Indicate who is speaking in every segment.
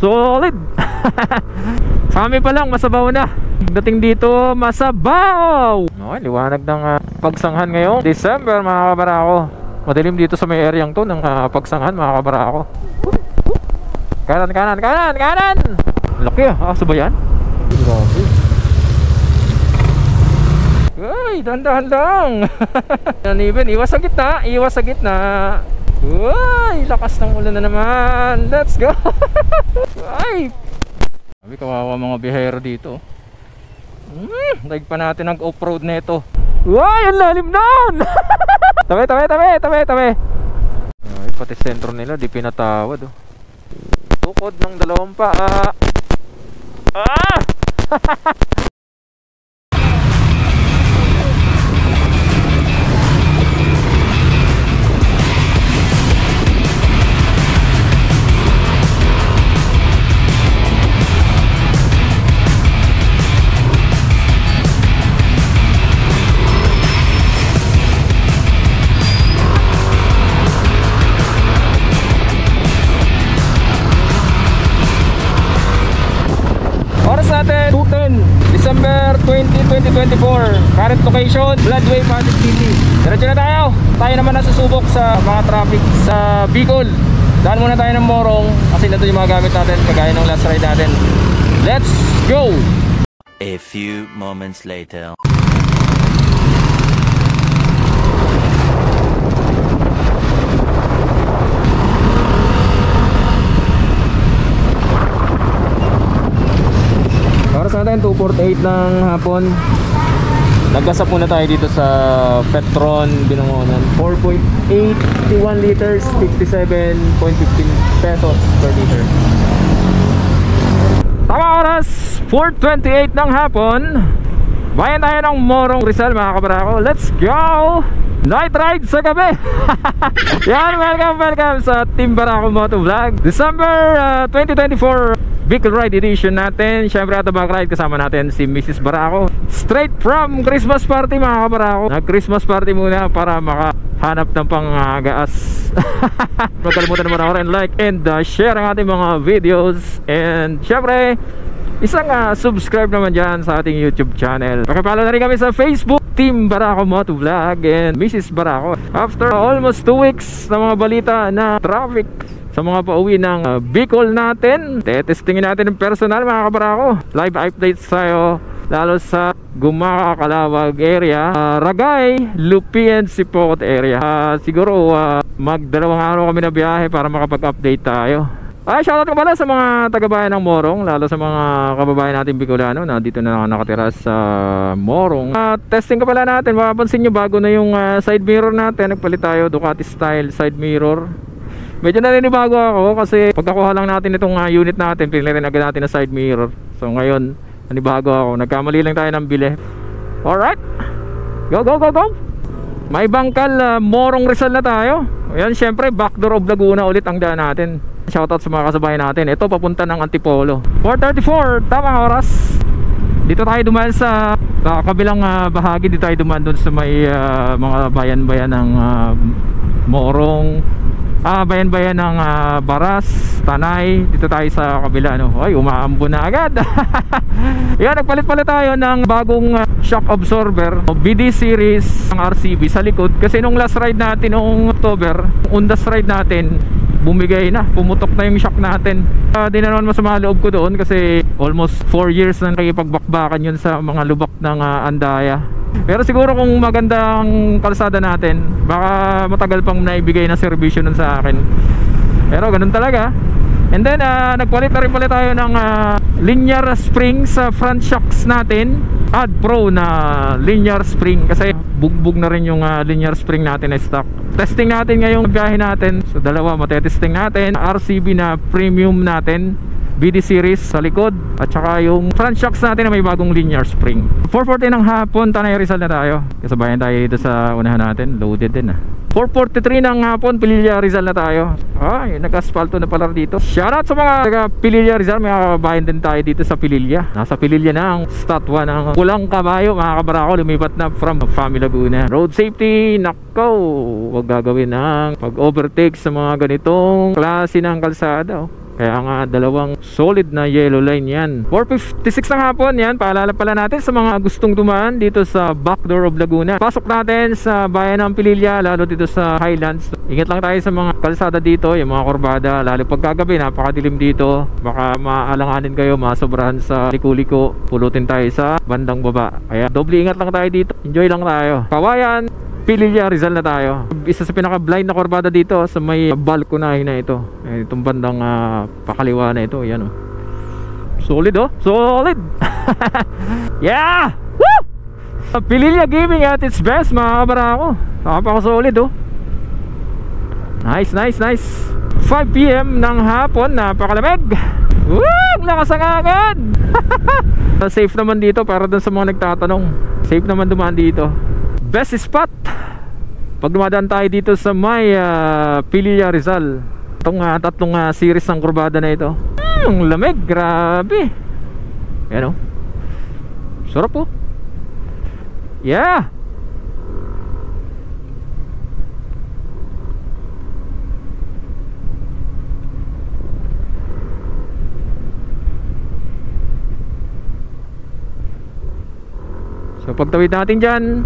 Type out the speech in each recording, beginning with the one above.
Speaker 1: Solid. Sa amin pa lang masabaw na. Dating dito masabaw. Okay, liwanag ng pagsanghan ngayong December mga kabarako. Madilim dito sa may areang to ng pagsanghan mga kabarako. Kanan, kanan, kanan, kanan. Laki aso ba yan? Grabe. Ay, dahan-dahan lang. Even, iwas sa gitna, iwas sa gitna. Uy, lakas ng ulan na naman. Let's go. Ay, sabi kawawa mga bihero dito. Daig pa natin ang off-road nito. Uy, ang lalim doon. Tabi, tabi, tabi, tabi, tabi. Ay, pati sentro nila di pinatawad. Tukod ng dalawang paa. Natin 2:10 December 20, 2024. Current location Bloodway, Pasig City. Diretso na tayo. Tayo naman nasusubok sa mga traffic sa Bicol. Daan muna tayo ng Morong kasi nandun yung mga gamit natin kagaya ng last ride natin. Let's go!
Speaker 2: A few moments later.
Speaker 1: Oras natin 2:48 ng hapon. Naggasap muna tayo dito sa Petron Binangonan. 4.81 liters, 57.15 pesos per liter. Tama oras, 4:28 ng hapon. Bayan tayo ng Morong Rizal mga kabarako. Let's go! Night ride sa gabi. Yan, welcome sa Team Barako Moto Vlog December 2024 Bicol Ride Edition natin. Siyempre ato back ride kasama natin si Mrs. Barako. Straight from Christmas party mga kabarako. Nag-Christmas party muna para makahanap ng panggaas. Huwag kalimutan naman ako rin like and share ang ating mga videos. And siyempre isang subscribe naman dyan sa ating YouTube channel. Pakipollow na rin kami sa Facebook, Team Barako Moto Vlog and Mrs. Barako. After almost 2 weeks na mga balita na traffic sa mga pauwi ng Bicol natin, testingin natin ng personal mga kabarako. Live updates tayo lalo sa Gumaca, Calawag area, Ragay, Lupi and Sipot area. Siguro magdalawang araw kami na biyahe para makapag-update tayo. Ay, shoutout ko pala sa mga taga-bayan ng Morong, lalo sa mga kababayan natin Bicolano na dito na nakatira sa Morong. Testing ko pala natin, mapapansin nyo bago na yung side mirror natin. Nagpalit tayo Ducati style side mirror. Medyo naninibago ako kasi pagkakuha lang natin itong unit natin, pinili rin agad natin na side mirror. So ngayon, nanibago ako, nagkamali lang tayo ng bili. Alright, go go go go. May bangkal, Morong Rizal na tayo. Ayan, syempre backdoor of Laguna ulit ang daan natin. Shoutout sa mga kasabayan natin. Ito papunta ng Antipolo. 4:34, tamang oras. Dito tayo dumaan sa kabilang bahagi. Dito tayo dumaan doon sa may mga bayan-bayan ng Morong, bayan-bayan ng Baras, Tanay. Dito tayo sa kabila, no? Ay, umaambon na agad. Yan, nagpalit-palit tayo ng bagong shock absorber BD series ng RCB sa likod. Kasi nung last ride natin noong October, undas ride natin, bumigay na, pumutok na yung shock natin. Di na naman masama loob ko doon kasi almost 4 years na nakipagbakbakan yun sa mga lubak ng Andaya. Pero siguro kung maganda ang kalsada natin, baka matagal pang naibigay na serbisyo nun sa akin. Pero ganun talaga. And then nagpalit na rin pala tayo ng linear spring sa front shocks natin. Add Pro na linear spring kasi bugbog na rin yung linear spring natin na stock. Testing natin ngayong biyahe natin. So dalawa matetesting natin. RCB na premium natin, BD series sa likod, at saka yung front shocks natin na may bagong linear spring. 4:40 ng hapon, Tanay Rizal na tayo. Kasabayan tayo dito sa unahan natin. Loaded din 4:43 ng hapon, Pililla Rizal na tayo. Ay, nag-asphalto na pala dito. Shoutout sa mga taga Pililla Rizal. May kabayan din tayo dito sa Pililla. Nasa Pililla na ang statwa ng Pulang Kabayo. Mga kabarako, lumipat na from Fami Laguna. Road safety, nako, huwag gagawin ng pag-overtake sa mga ganitong klase ng kalsada. Kaya nga dalawang solid na yellow line yan. 4:56 ng hapon yan. Paalala pala natin sa mga gustong dumaan dito sa backdoor of Laguna. Pasok natin sa bayan ng Pililla, lalo dito sa Highlands. Ingat lang tayo sa mga kalsada dito, yung mga kurbada. Lalo pagkagabi, napakadilim dito. Baka maalanganin kayo, masobrahan sa liko-liko. Pulutin tayo sa bandang baba. Kaya doble ingat lang tayo dito. Enjoy lang tayo. Kawayan, Pililla, Rizal na tayo. Isa sa pinaka-blind na kurbada dito sa may balkonahe na ito. Itong bandang pakaliwa na ito. Yan, oh. Solid, oh. Solid. Yeah! Woo! Pililla Gaming at its best, mga kabarako. Napaka-solid, oh. Nice, nice, nice. 5 PM ng hapon, napakalamig. Woo! Lakas ang agad. Safe naman dito para dun sa mga nagtatanong. Safe naman dumaan dito. Best spot pag dumadaan tayo dito sa may Pililla, Rizal. Itong tatlong series ng kurbada na ito. Ang lamig, grabe. Yan, oh. Sarap, oh. Yeah. So pagtawid natin dyan,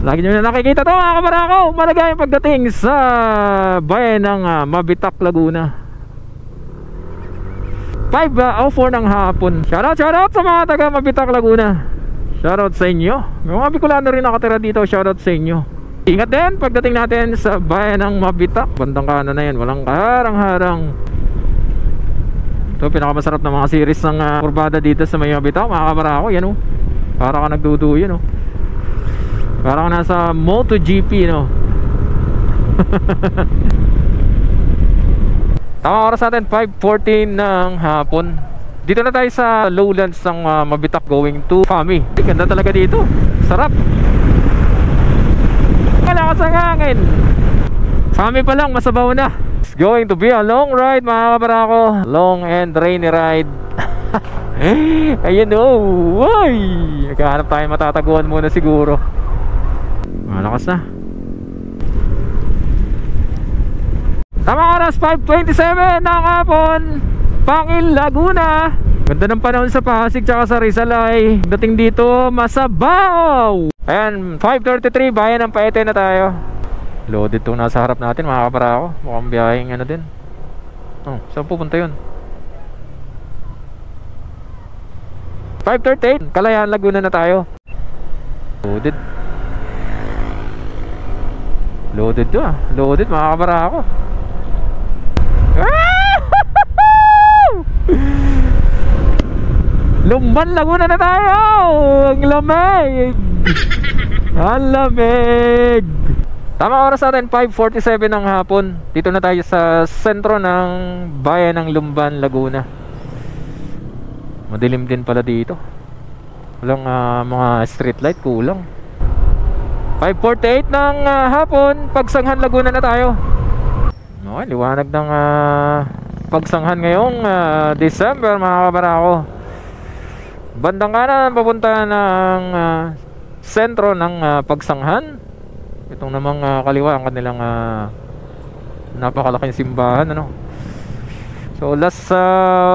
Speaker 1: lagi nyo na nakikita to, mga kabarako. Malagay ang pagdating sa bayan ng Mabitak, Laguna. 5:04 ng hapon. Shoutout sa mga taga Mabitak, Laguna. Shoutout sa inyo. May mga Bicolano rin nakatira dito. Shoutout sa inyo. Ingat din pagdating natin sa bayan ng Mabitak. Bandang kanan na yan, walang kaharang-harang. Ito pinakamasarap na mga series ng kurbada dito sa may Mabitak, mga kabarako. Yan, oh. Para ka nagduduyo, no? Para ka nasa MotoGP, no? Tamang oras natin, 5:14 ng hapon. Dito na tayo sa lowlands ng Mabitak going to Fami. Ganda talaga dito. Sarap. Malakas ang hangin. Fami pa lang, masabaw na. It's going to be a long ride, mga kabarako. Long and rainy ride. Ayan, oh. Uy! Naghahanap tayo, matataguan muna siguro. Malakas na. Tamang oras, 5:27 ng hapon, Pangil, Laguna. Ganda ng panahon sa Pasig tsaka sa Rizal ay dating dito, masabaw. Ayan, 5:33, bayan ng Paete na tayo. Loaded itong nasa harap natin, mga kabarako. Mukhang biyaheng ano din. Oh, saan pupunta yun? 5:38, Kalayaan, Laguna na tayo. Loaded. Loaded to, loaded, mga kabarako. Lumban, Laguna na tayo. Ang lamig. Ang lamig. Tama oras natin, 5:47 ng hapon. Dito na tayo sa sentro ng bayan ng Lumban, Laguna. Madilim din pala dito. Walang mga street light, kulang. 5:48 ng hapon, Pagsanghan, Laguna na tayo. Okay, liwanag ng Pagsanghan ngayong December, mga kabarako. Bandang kanan papunta ng sentro ng Pagsanghan. Itong namang kaliwa ang kanilang napakalaking simbahan, ano. So last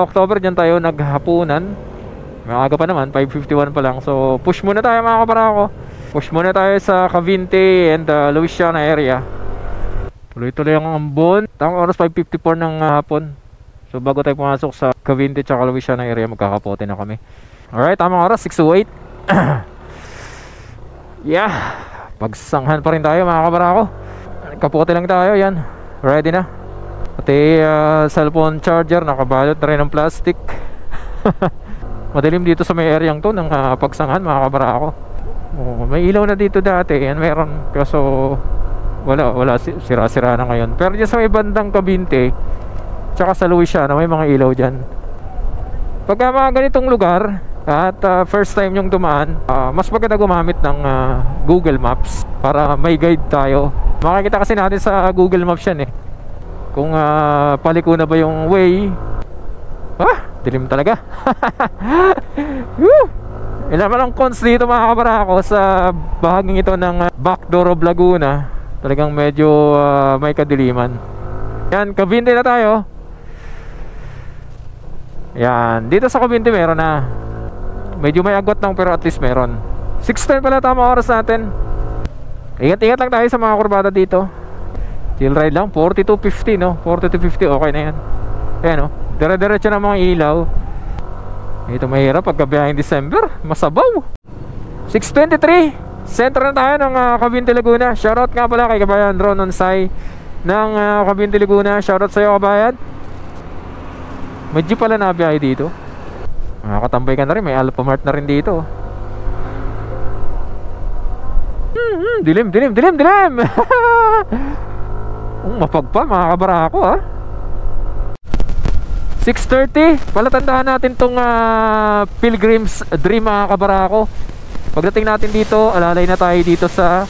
Speaker 1: October dyan tayo naghapunan. Maaga pa naman, 5:51 pa lang. So push muna tayo, mga kabarako. Push muna tayo sa Cavite and Luisiana area. Tuloy-tuloy ang ambon. Tamang oras, 5:54 ng hapon. So bago tayo pumasok sa Cavite at Luisiana area, magkakapote na kami. Alright, tamang oras, 6:08. Yeah, Pagsanghan pa rin tayo, mga kabarako. Kapote lang tayo, yan. Ready na. Pati cellphone charger, nakabalot na rin ng plastic. Madilim dito sa may area to ng Pagsanghan, mga kabarako. Oh, may ilaw na dito dati, yan meron. Kaso wala, sira-sira na ngayon. Pero dyan sa may bandang Cavite tsaka sa Luisiana, may mga ilaw dyan. Pagka mga ganitong lugar at first time yung dumaan, mas maganda gumamit ng Google Maps para may guide tayo. Makikita kasi natin sa Google Maps yan, kung paliko na ba yung way. Dilim talaga. Ilan man ang cons dito, mga kabarako, sa bahaging ito ng backdoor of Laguna. Talagang medyo may kadiliman. Yan, Cavite na tayo. Yan, dito sa Cavite meron na. Medyo may agwat lang pero at least meron. 6:10 pala tama oras natin. Ingat-ingat lang tayo sa mga kurbada dito. Chill ride lang, 42.50 no. 42.50 okay na yan. Ayan no, dire-diretso na mga ilaw. Ito mahirap pagkabiyaheng December, masabaw. 6:23, sentro na tayo ng Cavite, Laguna. Shoutout nga pala kay kabayan Ron Onsay ng Cavite, Laguna. Shoutout sa'yo kabayan. May jeep pala na biyahe dito. Makakatambay ka na rin, may Alphamart na rin dito. Dilim. Mapagpa mga kabarako ha. 6:30, palatandaan natin tong Pilgrim's Dream mga kabarako. Pagdating natin dito, alalay na tayo dito sa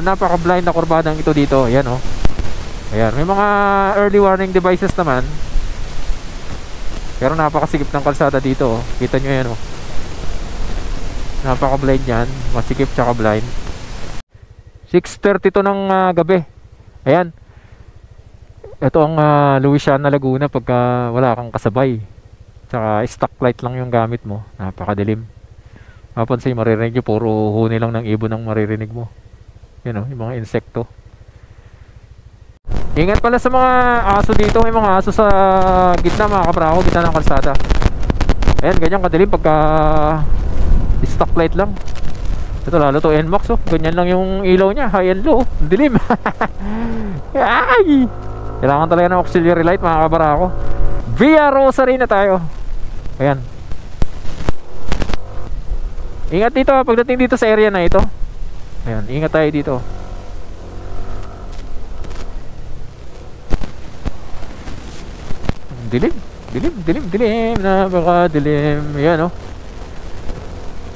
Speaker 1: napaka-blind na kurbadang ito dito. Ayan oh. Ayan, may mga early warning devices naman. Pero napakasikip ng kalsada dito oh. Kita nyo yan oh. Napaka-blind yan, masikip tsaka blind. 6:30 to ng gabi. Ayan. Ito ang Louisiana, Laguna pagka wala kang kasabay. Tsaka stock light lang yung gamit mo. Napakadilim. Mapansin, maririnig nyo, puro huni lang ng ibon ang maririnig mo. Yan o, yung mga insekto. Ingat pala sa mga aso dito. May mga aso sa gitna mga kabrako, gitna ng kalsada. Ayan, ganyan kadilim pagka stock light lang. Ito lalo to NMAX oh. Ganyan lang yung ilaw niya, high and low. Dilim. Ay! Kailangan talaga ng auxiliary light mga kabarako. Via Rosary na tayo. Ayan. Ingat dito pagdating dito sa area na ito. Ayan, ingat tayo dito. Dilim. Napakadilim. Ayan oh.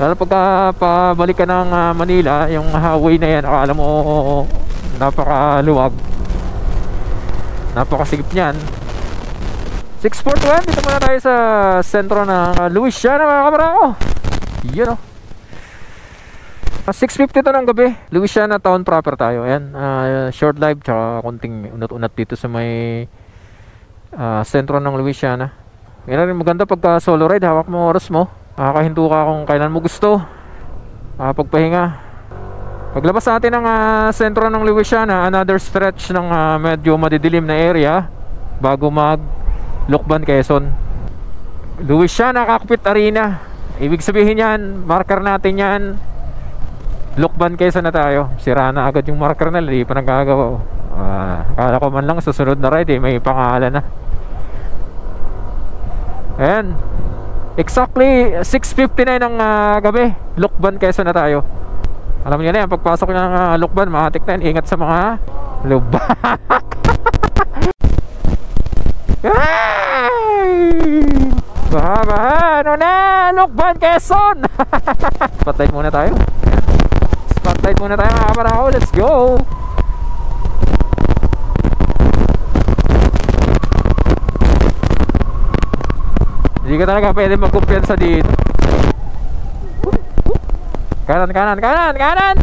Speaker 1: Lalo pagka pabalik ka ng Manila, yung highway na yan, akala mo napakaluwag. Napakasigip niyan. 6:41, dito muna tayo sa sentro ng Louisiana mga kabarako. Yun o. 6:50 to ng gabi. Louisiana town proper tayo. Ayan, short live tsaka konting unat-unat dito sa may sentro ng Louisiana. Yan rin maganda pagka solo ride, hawak mo oras mo. Makakahinto ka kung kailan mo gusto. Pagpahinga. Paglabas natin ng sentro ng Louisiana, another stretch ng medyo madidilim na area bago mag Lukban, Quezon. Louisiana Cockpit Arena. Ibig sabihin yan, marker natin yan, Lukban, Quezon na tayo. Sira na agad yung marker na, hindi pa nagagawa. Akala ko man lang susunod na ride may pangalan na. Ayan, exactly 6:59 ng gabi, Lukban, Quezon na tayo. Alam niyo na yan, pagpasok ng Lukban, mahatik na yan. Ingat sa mga lubak. Baha, ano na, Lukban, Quezon. Spotlight muna tayo. Spotlight muna tayo mga kabarako, let's go. Hindi ka talaga pwede magkumpiyansa dito. Kanan.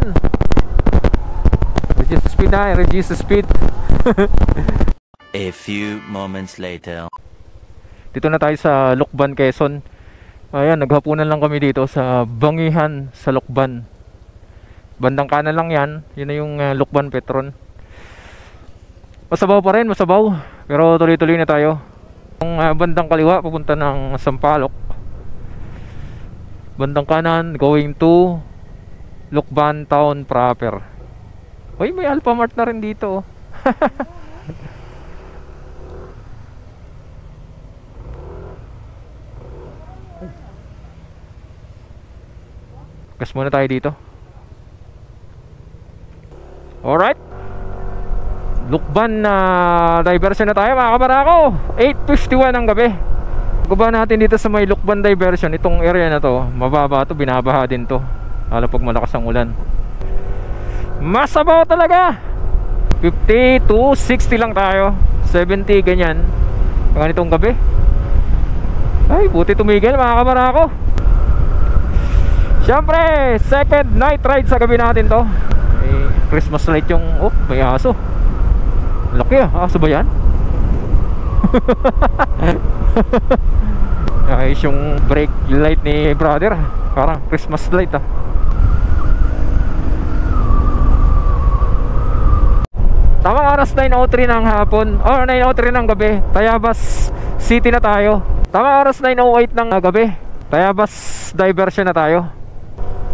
Speaker 1: Reduce the speed na, reduce the speed.
Speaker 2: A few moments later.
Speaker 1: Dito na tayo sa Lukban, Quezon. Ayan, naghapunan lang kami dito sa Bangihan sa Lukban. Bandang kanan lang yan. Yun na yung Lukban Petron. Masabaw pa rin, masabaw. Pero tuloy-tuloy na tayo. Yung bandang kaliwa, papunta ng Sampaloc. Bandang kanan, going to Lukban Town proper. Uy, may Alphamart na rin dito. Gas muna tayo dito. Alright, Lukban na diversion na tayo mga kabarako. 8:51 ng gabi. Gaba natin dito sa may Lukban diversion. Itong area na to, mababa to, binabaha din to, lalo pag malakas ang ulan. Masabaw talaga. 50 to 60 lang tayo, 70 ganyan pag ganitong gabi. Ay, buti tumigil mga kabarako. Siyempre, second night ride sa gabi natin to. Christmas light yung, oh, may aso. Laki ah, aso ba yan? Ayos yung brake light ni brother. Parang Christmas light ah. Tamang oras 9:03 ng hapon or 9:03 ng gabi. Tayabas City na tayo. Tamang oras 9:08 ng gabi. Tayabas diversion na tayo.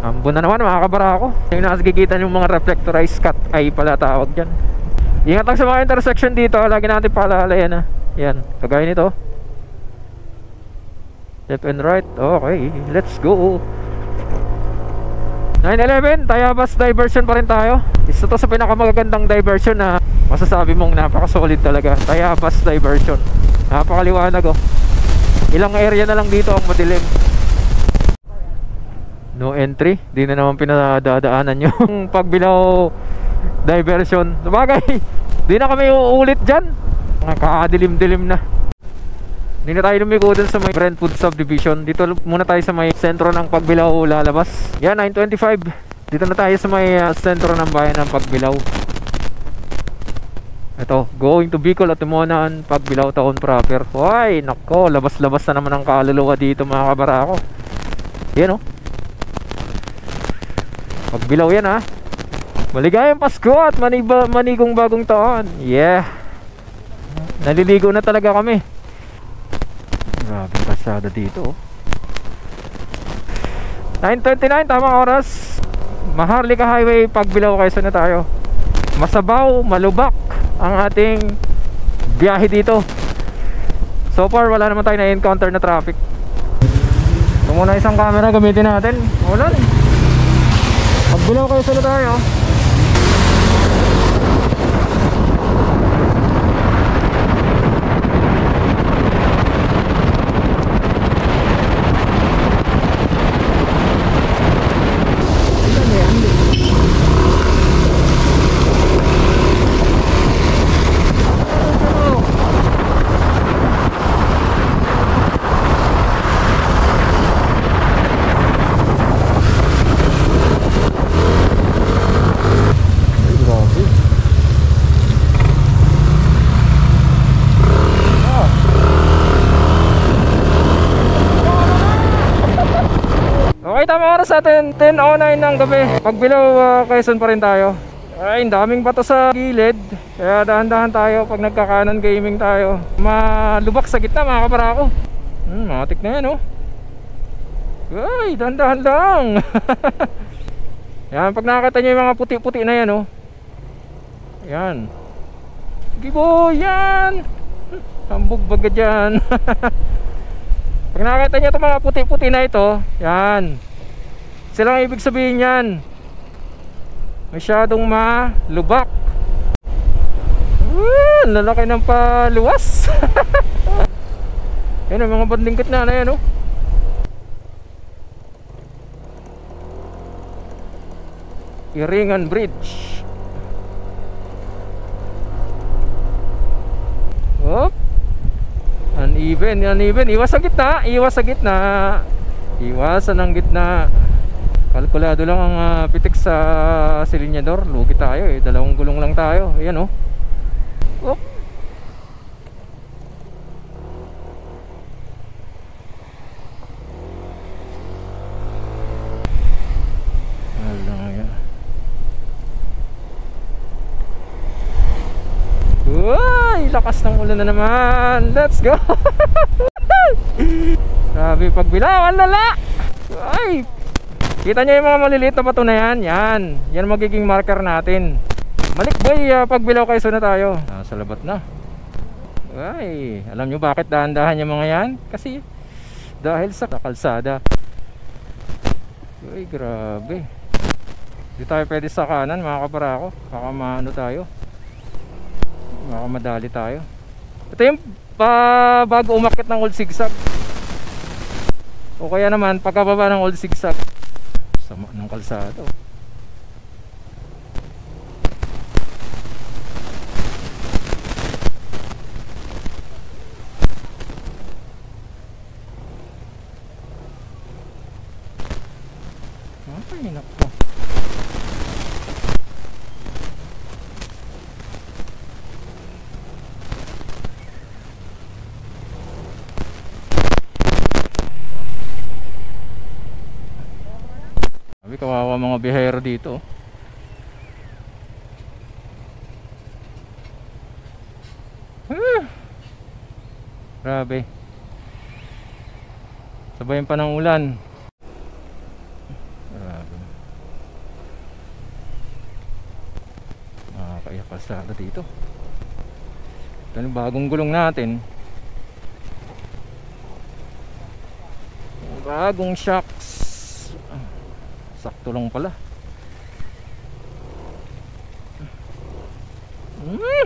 Speaker 1: Ambon na naman mga kabarako. Yung nakikita yung mga reflectorized cut ay pala tawag dyan. Ingat lang sa mga intersection dito. Lagi natin paalalayan ha. Yan, kagaya nito. Left and right. Okay, let's go. 911, Tayabas diversion pa rin tayo. Isa to sa pinakamagagandang diversion na masasabi mong napaka-solid talaga. Tayabas diversion. Napakaliwanag oh. Ilang area na lang dito ang madilim. No entry. Di na naman pinadadaanan yung Pagbilao diversion. Sabagay, di na kami uulit dyan. Nakakadilim-dilim na. Hindi na tayo lumiko dun sa may Brentwood subdivision. Dito muna tayo sa may sentro ng Pagbilao lalabas. Yan, 9:25. Dito na tayo sa may sentro ng bayan ng Pagbilao. Ito, going to Bicol at Timonan, Pagbilao town proper. Hoy, nako, labas-labas na naman ang kaluluwa dito mga kabarako. Yan oh. Pagbilao yan ha. Maligayang Pasko at manigong bagong taon. Yeah. Naliligo na talaga kami. Grabe pasada dito 9:29 tamang oras. Maharlika Highway Pagbilao Quezon na tayo. Masabaw, malubak ang ating biyahe dito. So far wala naman tayo na-encounter na traffic. Ito muna isang camera gamitin natin. Wala eh. Pagbilao Quezon na tayo. Okay, tama oras natin 10:09 ng gabi. Pagbilao Quezon pa rin tayo. Ay, daming bato sa gilid. Kaya dahan-dahan tayo pag nagkakanan gaming tayo. Malubak sa gitna mga kabarako. Matik na yan oh. Ay, dahan-dahan lang. Yan, pag nakakita nyo yung mga puti-puti na yan oh. Yan. Gibo, yan. Hambog baga dyan. Pag nakakita nyo itong mga puti-puti na ito, yan. Silang ibig sabihin yan. Masyadong malubak. Lalaki ng paluwas. Yan ang mga bandingkot na yan oh. Iringan Bridge. Hop. Uneven. Iwas sa gitna. Iwasan ang gitna. Kalkulado lang ang pitik sa silinyador. Lugi tayo eh. Dalawang gulong lang tayo. Ayan oh. Oop. Uy, lakas ng ulan na naman. Let's go. Sabi Pagbilao, ang lala. Ay, kita nyo yung mga maliliit na bato na yan. Yan magiging marker natin. Malikboy, Pagbilao Quezon na tayo. Sa labat na. Ay, alam nyo bakit dahan-dahan yung mga yan? Kasi dahil sa kalsada. Uy, grabe. Di tayo pwede sa kanan mga kabarako. Baka maano tayo. Baka madali tayo. Ito yung bago umakyat ng Old Zigzag. O kaya naman pagkababa ng Old Zigzag. Sama ng kalsada. Ay, nako. Grabe, kawawa mga bihero dito. Grabe. Sabayan pa ng ulan. Grabe. Nakakaiyak kalsada dito. Ito yung bagong gulong natin. Bagong shocks. Sakto lang pala.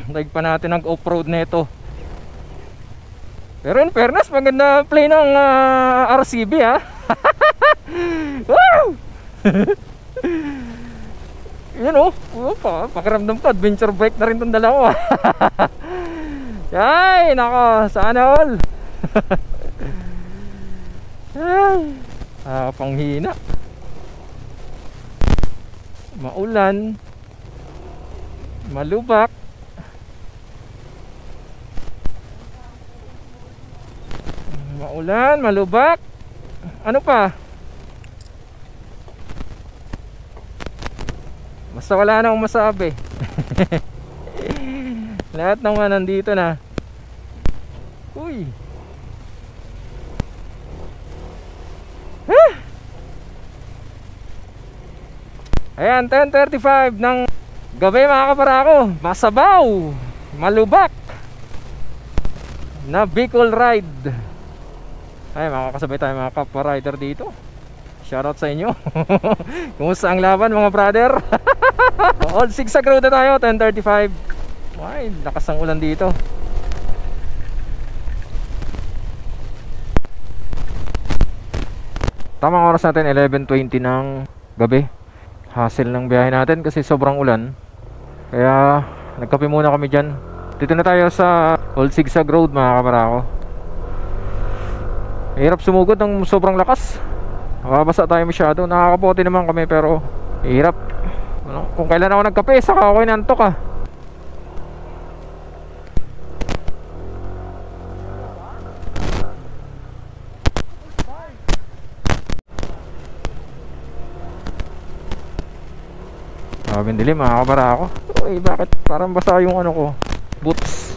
Speaker 1: Daig pa natin ang off-road nito. Pero in fairness, maganda play ng RCB ha. Wow! Yan oh, pakiramdam ko adventure bike na rin itong dalawa. Ay, nako, sana all. Ay, panghina. Maulan, malubak. Maulan, malubak. Ano pa? Basta wala na akong masabi. Lahat ng mga nandito na. Uy. Ayan, 10:35 ng gabi mga kaparako. Masabaw, malubak na Bicol ride. Ay, makakasabay tayo mga kapwa-rider dito. Shoutout sa inyo. Kumusta ang laban mga brother? Old zigzag road na tayo, 10:35. Ay, lakas ng ulan dito. Tamang oras natin 11:20 ng gabi. Hassle ng biyahe natin kasi sobrang ulan. Kaya nagkape muna kami dyan. Dito na tayo sa Old Zigzag Road mga kaparako. Hirap sumugod ng sobrang lakas. Nakabasa tayo masyado. Nakakapote naman kami pero hirap. Kung kailan ako nagkape, saka ako inantok ah. Sabing dilim mga kaparako. Uy, bakit parang basa yung ano ko, boots.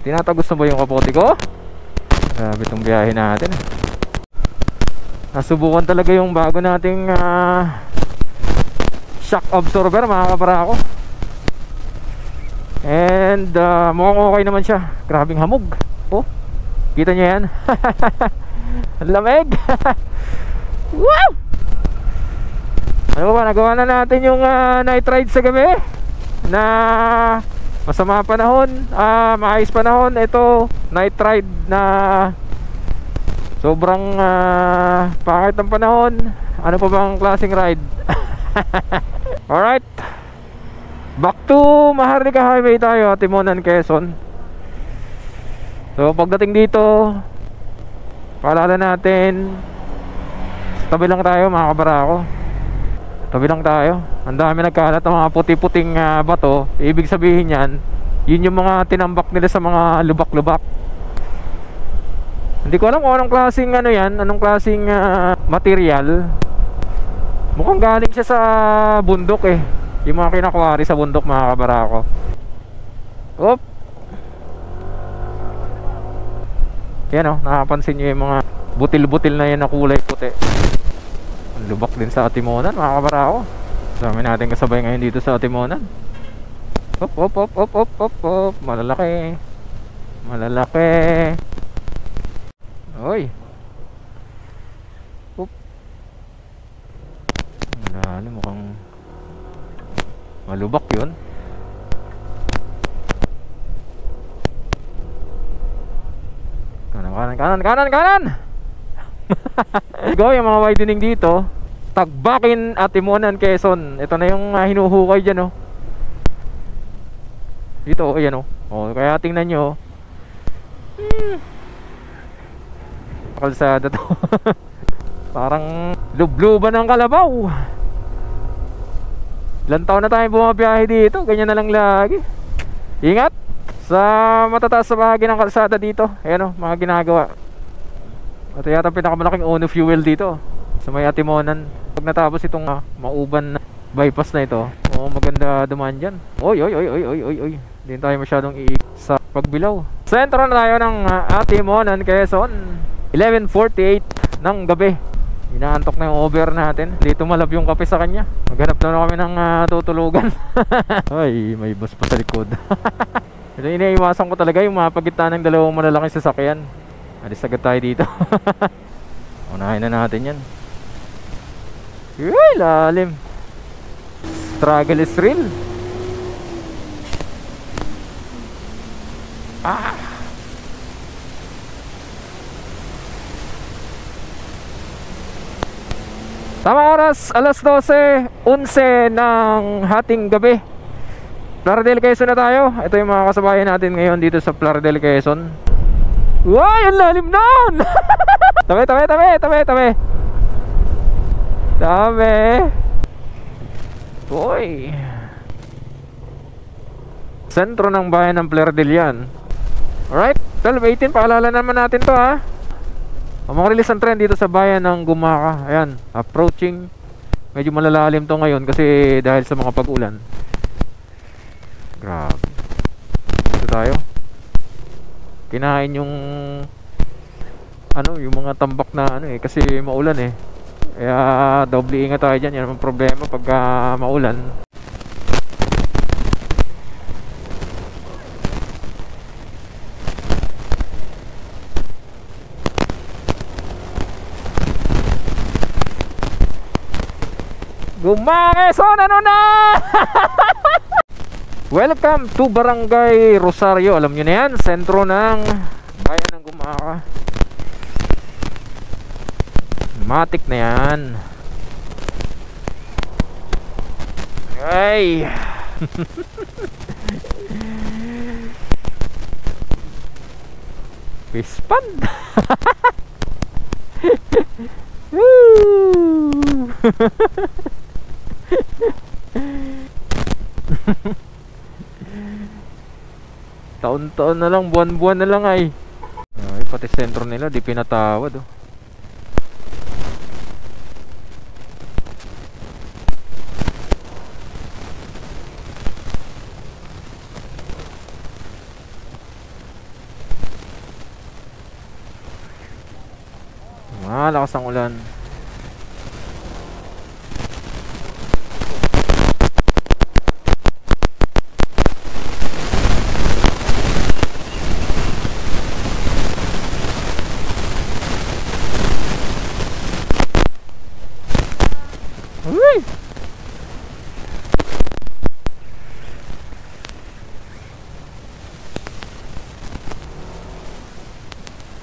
Speaker 1: Tinatagos na ba yung kapote ko? Grabe itong biyahe natin. Nasubukan talaga yung bago nating shock absorber mga kaparako. And mukhang okay naman siya. Grabing hamog. Oh, kita nyo yan. Ang lamig. Wow! Ano ba, nagawa na natin yung night ride sa gabi na masama panahon, maayos panahon. Ito, night ride na sobrang pangit ng panahon. Ano pa bang klaseng ride? Alright, back to Maharlika Highway tayo, Timonan, Quezon. So pagdating dito, paalala natin, tabi lang tayo mga kabarako. Tabi lang tayo. Ang dami nagkalat ng mga puti-puting bato. Ibig sabihin yan, yun yung mga tinambak nila sa mga lubak-lubak. Hindi ko alam kung anong klaseng ano yan, anong klaseng material. Mukhang galing siya sa bundok eh. Yung mga kinakwari sa bundok mga kabarako. Oop. Yan oh, nakapansin nyo yung mga butil-butil na yan na kulay puti. Lubak din sa Timonan mga kabarako. Dami natin kasabay ngayon dito sa Timonan. Hop hop hop hop hop hop hop. Malalaki. Malalaki. Oy. Hop. Lalo mukhang malubak yun. Kanan kanan kanan kanan kanan. Go, yung mga widening dito, Tagbakin at Timonan, Quezon. Ito na yung hinuhukay dyan oh. Dito, ayan oh. Oh, kaya tingnan nyo kalsada to. Parang lubluban ng kalabaw. Ilan taon na tayo bumabiyahe dito, ganyan na lang lagi. Ingat sa matataas sa bahagi ng kalsada dito. Ayan oh, mga ginagawa. Ito yata ang pinakamalaking ono fuel dito sa may Timonan. Pag pag natapos itong Mauban na bypass na ito. Oo, maganda dumaan dyan. Oy. Hindi tayo masyadong iik sa pagbilaw. Sentro na tayo ng Atimonan, Quezon. 11:48 ng gabi. Inaantok na yung over natin. Dito malab yung kape sa kanya. Maghanap na kami ng tutulugan. Ay, may bus pa sa likod. Ito, iniiwasan ko talaga yung mapagitna ng dalawang malalaking sasakyan. Alis agad tayo dito. Unahin na natin yan. Uy, lalim. Struggle is real. Tama oras, alas 12:11 ng hating gabi. Plaridel, Quezon na tayo. Ito yung mga kasabayan natin ngayon dito sa Plaridel, Quezon. Wow, ang lalim nun! Tabi. Uy. Sentro ng bayan ng Plaridel yan. Alright, 12:18, paalala naman natin to ha. Ang mga release ng trend dito sa bayan ng Gumaka. Ayan, approaching. Medyo malalalim to ngayon kasi dahil sa mga pag-ulan. Grabe. Dito tayo. Kinain yung yung mga tambak na kasi maulan eh. Kaya doble ingat tayo dyan. Yan ang problema pagka maulan. Quezon, ano na? Welcome to Barangay Rosario. Alam nyo na yan, sentro ng bayan ng Gumaka. Matik na yan. Ay. Pispan. Taon-taon na lang, buwan-buwan na lang ay pati sentro nila di pinatawad oh. Malakas ang ulan.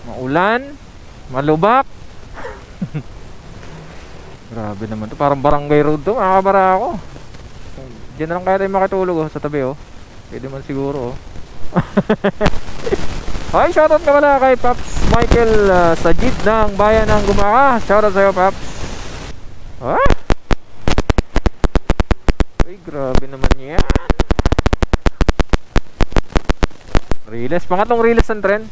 Speaker 1: Maulan, malubak. Grabe naman to, parang barangay road to, makakabara ako. Diyan na lang kaya tayo makitulog sa tabi Pwede man siguro Hi, shoutout ka pala kay Paps Michael Sajid ng bayan ng Gumaka. Shoutout sa'yo, Paps. Uy, grabe naman yan. Riles, pangatlong riles ng trend.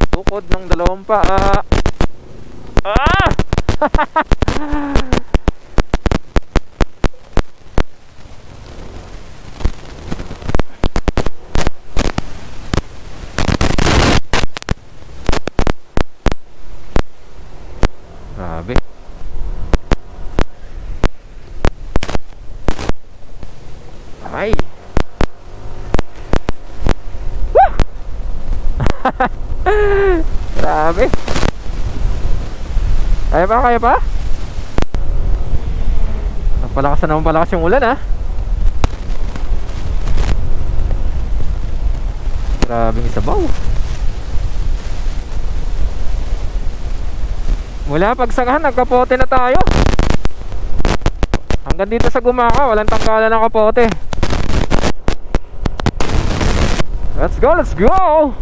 Speaker 1: Tukod ng dalawang paa. Grabe. Ay. Grabe. Kaya pa? Napalakas na naman palakas yung ulan Grabing isabaw. Mula pagsagahan, nagkapote na tayo. Hanggang dito sa Gumaka, walang tanggalan ng kapote. Let's go!